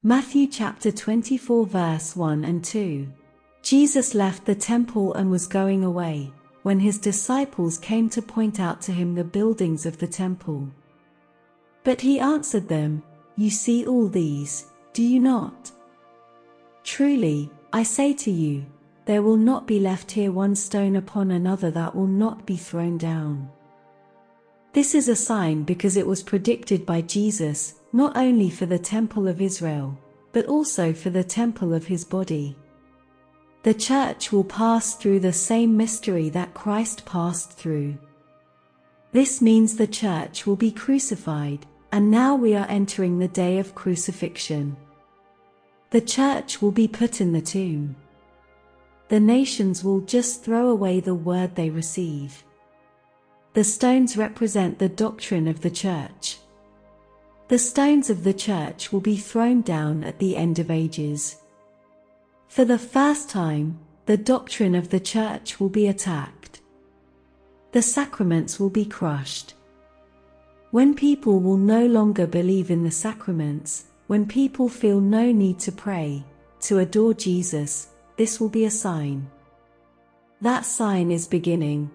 Matthew chapter 24 verse 1 and 2. Jesus left the temple and was going away, when his disciples came to point out to him the buildings of the temple. But he answered them, "You see all these, do you not? Truly, I say to you, there will not be left here one stone upon another that will not be thrown down." This is a sign because it was predicted by Jesus, not only for the temple of Israel, but also for the temple of his body. The church will pass through the same mystery that Christ passed through. This means the church will be crucified, and now we are entering the day of crucifixion. The church will be put in the tomb. The nations will just throw away the word they receive. The stones represent the doctrine of the church. The stones of the church will be thrown down at the end of ages. For the first time, the doctrine of the church will be attacked. The sacraments will be crushed. When people will no longer believe in the sacraments, when people feel no need to pray, to adore Jesus, this will be a sign. That sign is beginning.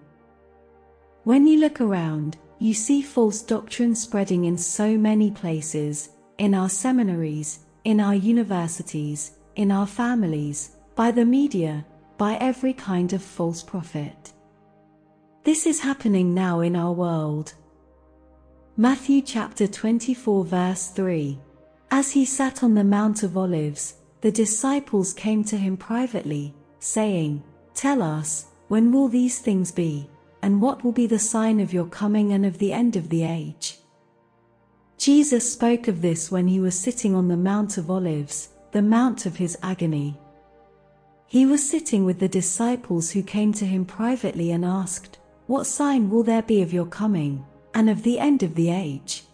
When you look around, you see false doctrine spreading in so many places, in our seminaries, in our universities, in our families, by the media, by every kind of false prophet. This is happening now in our world. Matthew chapter 24 verse 3. As he sat on the Mount of Olives, the disciples came to him privately, saying, "Tell us, when will these things be? And what will be the sign of your coming and of the end of the age?" Jesus spoke of this when he was sitting on the Mount of Olives, the mount of his agony. He was sitting with the disciples who came to him privately and asked, "What sign will there be of your coming, and of the end of the age?"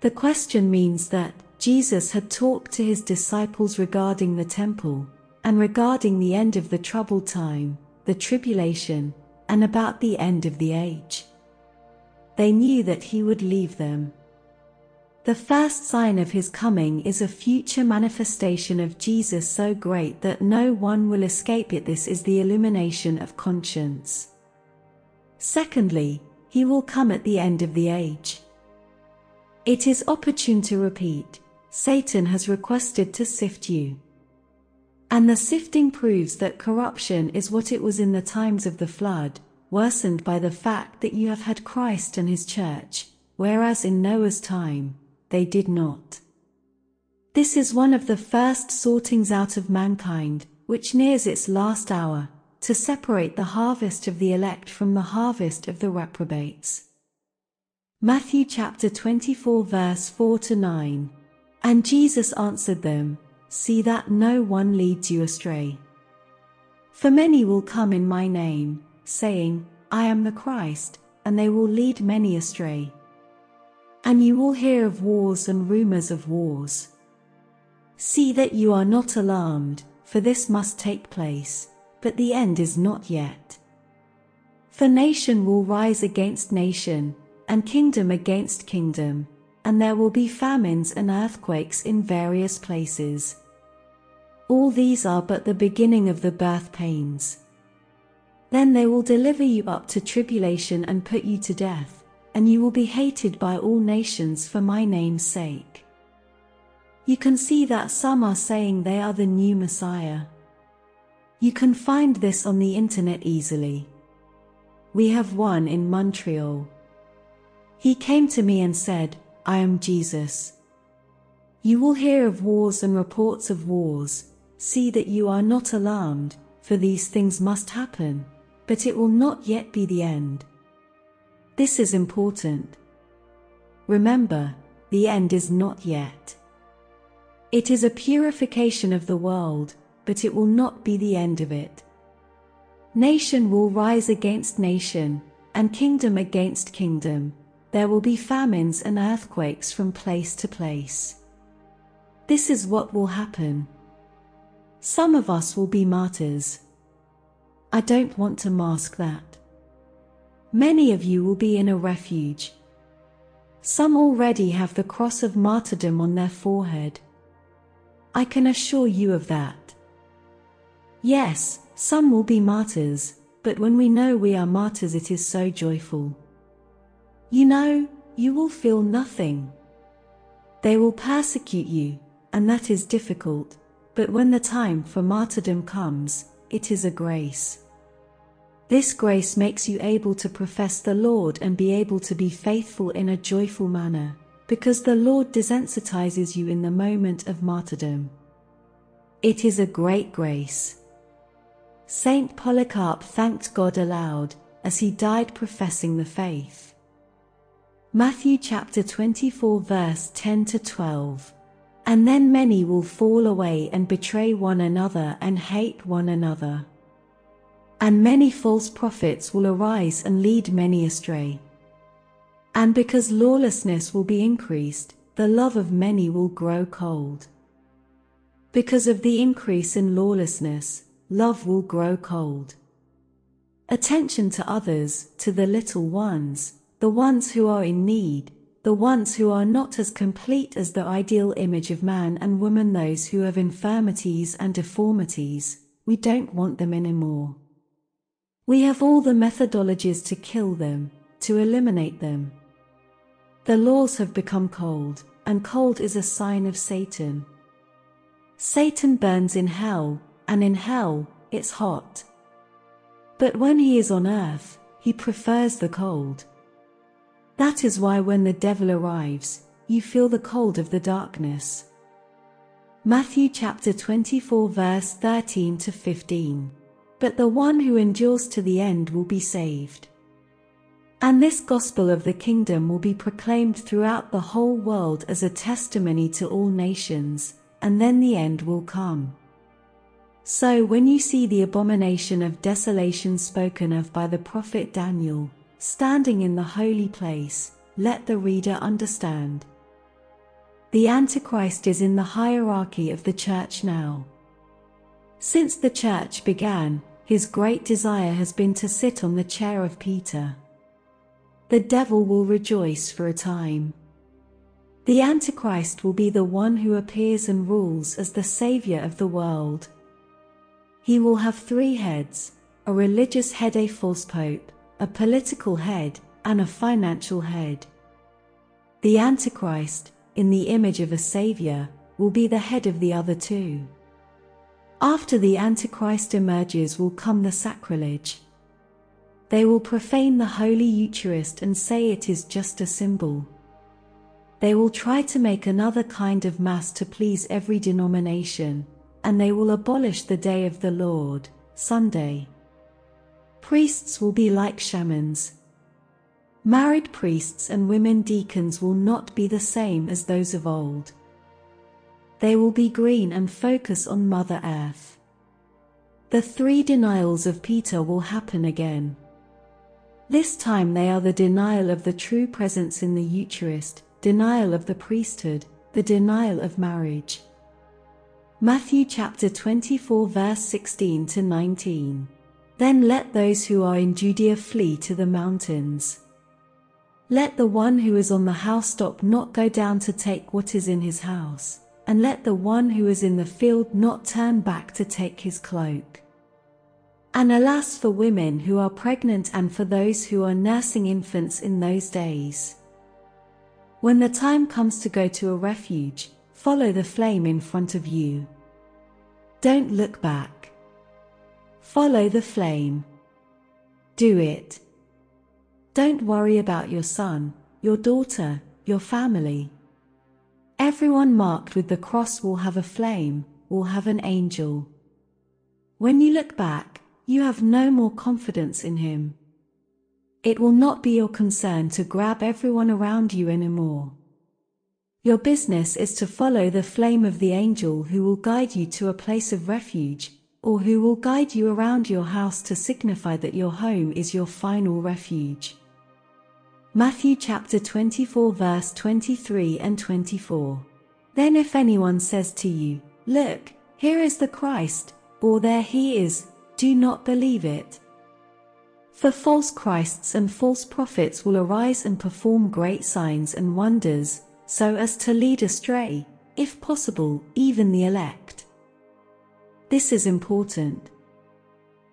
The question means that Jesus had talked to his disciples regarding the temple, and regarding the end of the troubled time, the tribulation, and about the end of the age. They knew that he would leave them. The first sign of his coming is a future manifestation of Jesus so great that no one will escape it. This is the illumination of conscience. Secondly, he will come at the end of the age. It is opportune to repeat, Satan has requested to sift you. And the sifting proves that corruption is what it was in the times of the flood, worsened by the fact that you have had Christ and his church, whereas in Noah's time, they did not. This is one of the first sortings out of mankind, which nears its last hour, to separate the harvest of the elect from the harvest of the reprobates. Matthew chapter 24 verse 4 to 9. And Jesus answered them, "See that no one leads you astray. For many will come in my name, saying, I am the Christ, and they will lead many astray. And you will hear of wars and rumors of wars. See that you are not alarmed, for this must take place, but the end is not yet. For nation will rise against nation, and kingdom against kingdom, and there will be famines and earthquakes in various places. All these are but the beginning of the birth pains. Then they will deliver you up to tribulation and put you to death, and you will be hated by all nations for my name's sake." You can see that some are saying they are the new Messiah. You can find this on the internet easily. We have one in Montreal. He came to me and said, "I am Jesus. You will hear of wars and reports of wars. See that you are not alarmed, for these things must happen, but it will not yet be the end." This is important. Remember, the end is not yet. It is a purification of the world, but it will not be the end of it. Nation will rise against nation, and kingdom against kingdom. There will be famines and earthquakes from place to place. This is what will happen. Some of us will be martyrs. I don't want to mask that. Many of you will be in a refuge. Some already have the cross of martyrdom on their forehead. I can assure you of that. Yes, some will be martyrs, but when we know we are martyrs it is so joyful. You know, you will feel nothing. They will persecute you, and that is difficult, but when the time for martyrdom comes, it is a grace. This grace makes you able to profess the Lord and be able to be faithful in a joyful manner, because the Lord desensitizes you in the moment of martyrdom. It is a great grace. Saint Polycarp thanked God aloud, as he died professing the faith. Matthew chapter 24 verse 10-12. And then many will fall away and betray one another and hate one another. And many false prophets will arise and lead many astray. And because lawlessness will be increased, the love of many will grow cold. Because of the increase in lawlessness, love will grow cold. Attention to others, to the little ones, the ones who are in need, the ones who are not as complete as the ideal image of man and woman, those who have infirmities and deformities, we don't want them anymore. We have all the methodologies to kill them, to eliminate them. The laws have become cold, and cold is a sign of Satan. Satan burns in hell, and in hell, it's hot. But when he is on earth, he prefers the cold. That is why when the devil arrives, you feel the cold of the darkness. Matthew chapter 24 verse 13-15. But the one who endures to the end will be saved. And this gospel of the kingdom will be proclaimed throughout the whole world as a testimony to all nations, and then the end will come. So when you see the abomination of desolation spoken of by the prophet Daniel, standing in the holy place, let the reader understand. The Antichrist is in the hierarchy of the church now. Since the church began, his great desire has been to sit on the chair of Peter. The devil will rejoice for a time. The Antichrist will be the one who appears and rules as the savior of the world. He will have 3 heads, a religious head, a false pope, a political head, and a financial head. The Antichrist, in the image of a savior, will be the head of the other 2. After the Antichrist emerges will come the sacrilege. They will profane the Holy Eucharist and say it is just a symbol. They will try to make another kind of Mass to please every denomination, and they will abolish the day of the Lord, Sunday. Priests will be like shamans. Married priests and women deacons will not be the same as those of old. They will be green and focus on Mother Earth. The 3 denials of Peter will happen again. This time they are the denial of the true presence in the Eucharist, denial of the priesthood, the denial of marriage. Matthew chapter 24 verse 16-19. Then let those who are in Judea flee to the mountains. Let the one who is on the housetop not go down to take what is in his house, and let the one who is in the field not turn back to take his cloak. And alas for women who are pregnant and for those who are nursing infants in those days. When the time comes to go to a refuge, follow the flame in front of you. Don't look back. Follow the flame. Do it. Don't worry about your son, your daughter, your family. Everyone marked with the cross will have a flame, will have an angel. When you look back, you have no more confidence in him. It will not be your concern to grab everyone around you anymore. Your business is to follow the flame of the angel who will guide you to a place of refuge, or who will guide you around your house to signify that your home is your final refuge. Matthew chapter 24 verse 23 and 24. Then if anyone says to you, "Look, here is the Christ," or "There he is," do not believe it. For false Christs and false prophets will arise and perform great signs and wonders, so as to lead astray, if possible, even the elect. This is important.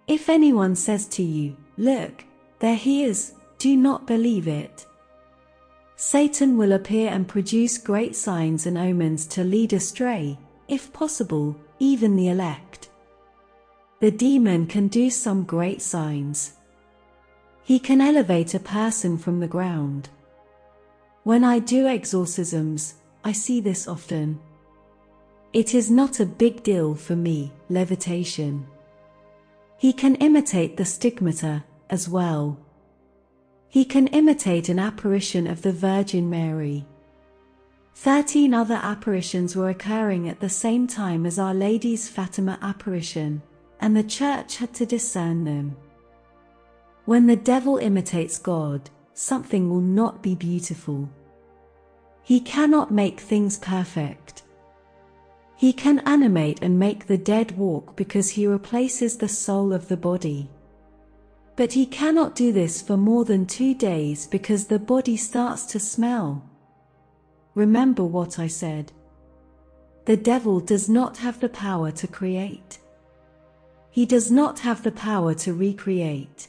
If anyone says to you, "Look, there he is," do not believe it. Satan will appear and produce great signs and omens to lead astray, if possible, even the elect. The demon can do some great signs. He can elevate a person from the ground. When I do exorcisms, I see this often. It is not a big deal for me, levitation. He can imitate the stigmata, as well. He can imitate an apparition of the Virgin Mary. 13 other apparitions were occurring at the same time as Our Lady's Fatima apparition, and the church had to discern them. When the devil imitates God, something will not be beautiful. He cannot make things perfect. He can animate and make the dead walk because he replaces the soul of the body. But he cannot do this for more than 2 days because the body starts to smell. Remember what I said. The devil does not have the power to create. He does not have the power to recreate.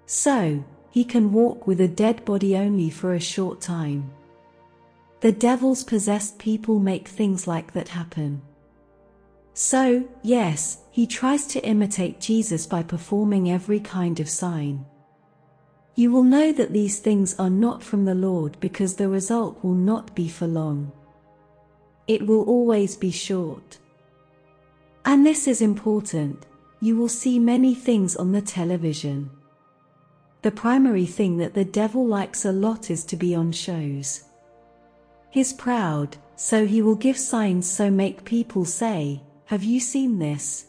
So, he can walk with a dead body only for a short time. The devil's possessed people make things like that happen. So, yes, he tries to imitate Jesus by performing every kind of sign. You will know that these things are not from the Lord because the result will not be for long. It will always be short. And this is important. You will see many things on the television. The primary thing that the devil likes a lot is to be on shows. He's proud, so he will give signs so make people say, "Have you seen this?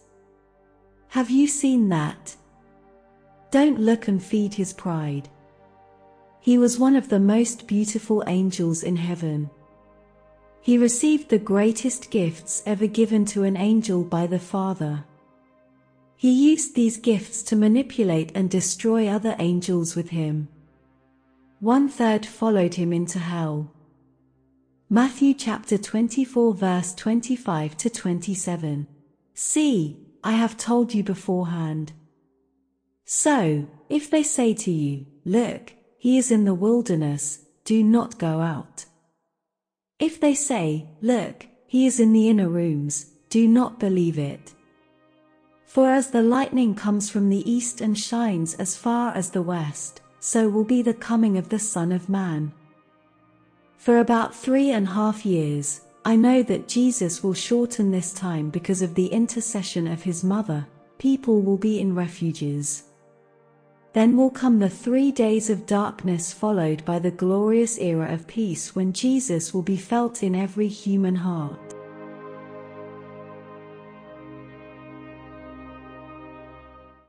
Have you seen that?" Don't look and feed his pride. He was one of the most beautiful angels in heaven. He received the greatest gifts ever given to an angel by the Father. He used these gifts to manipulate and destroy other angels with him. 1/3 followed him into hell. Matthew chapter 24 verse 25 to 27. See, I have told you beforehand. So, if they say to you, "Look, he is in the wilderness," do not go out. If they say, "Look, he is in the inner rooms," do not believe it. For as the lightning comes from the east and shines as far as the west, so will be the coming of the Son of Man. For about 3.5 years, I know that Jesus will shorten this time because of the intercession of his mother. People will be in refuges. Then will come the 3 days of darkness followed by the glorious era of peace when Jesus will be felt in every human heart.